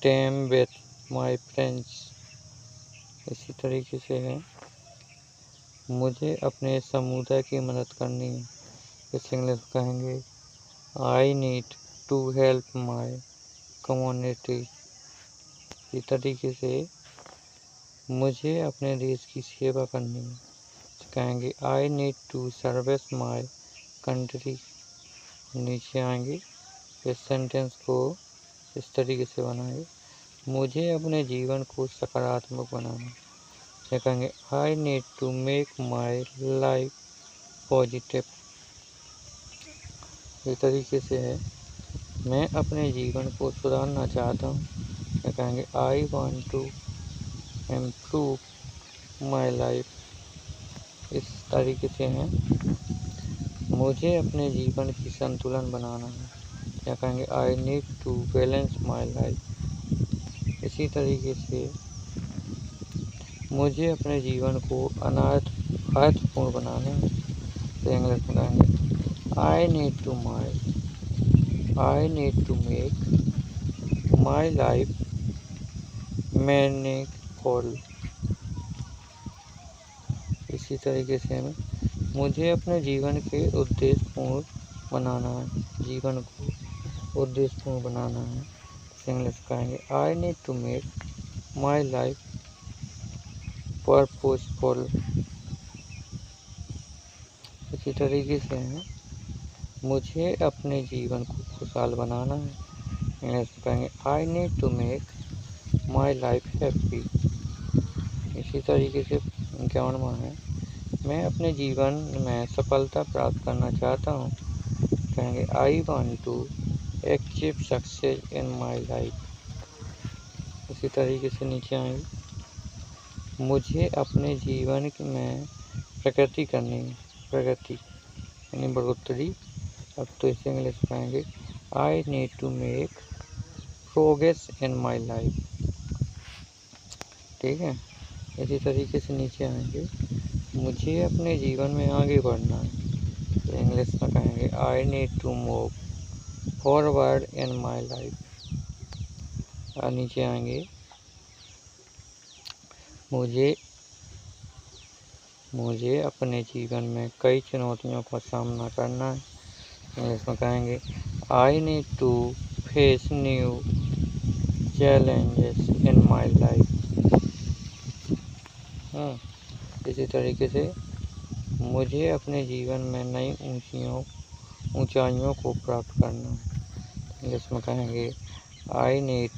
Time with my friends. इसी तरीके से है, मुझे अपने समुदाय की मदद करनी है। इस इंग्लिश में कहेंगे I need to help my community. इसी तरीके से मुझे अपने देश की सेवा करनी है, कहेंगे I need to service my country. नीचे आएंगे, इस सेंटेंस को इस तरीके से बनाएंगे, मुझे अपने जीवन को सकारात्मक बनाना है, कहेंगे I need to make my life positive. इस तरीके से है, मैं अपने जीवन को सुधारना चाहता हूँ, कहेंगे I want to improve my life. इस तरीके से है, मुझे अपने जीवन की संतुलन बनाना है, या कहेंगे I need to balance my life. इसी तरीके से मुझे अपने जीवन को अर्थपूर्ण बनाना है, तो इंग्लिश में कहेंगे I need to make my life meaningful. इसी तरीके से मुझे अपने जीवन के उद्देश्यपूर्ण बनाना है, जीवन को उद्देश्यपूर्ण बनाना है, इंग्लिश कहेंगे I need to make my life purposeful. इसी तरीके से मुझे अपने जीवन को खुशहाल बनाना है, इंग्लिश कहेंगे I need to make my life happy. इसी तरीके से 51वां है, मैं अपने जीवन में सफलता प्राप्त करना चाहता हूँ, कहेंगे I want to achieve success in my life. इसी तरीके से नीचे आएंगे, मुझे अपने जीवन में प्रगति करनी है, प्रगति यानी बढ़ोतरी। अब तो इसे इंग्लिश में कहेंगे I need to make progress in my life. ठीक है, इसी तरीके से नीचे आएंगे, मुझे अपने जीवन में आगे बढ़ना है, तो इंग्लिश में कहेंगे I need to move forward in my life. और नीचे आएंगे, मुझे अपने जीवन में कई चुनौतियों का सामना करना है, इंग्लिश में कहेंगे I need to face new challenges in my life. इसी तरीके से मुझे अपने जीवन में नई ऊंचाइयों को प्राप्त करना है, इंग्लिश में कहेंगे आई नीड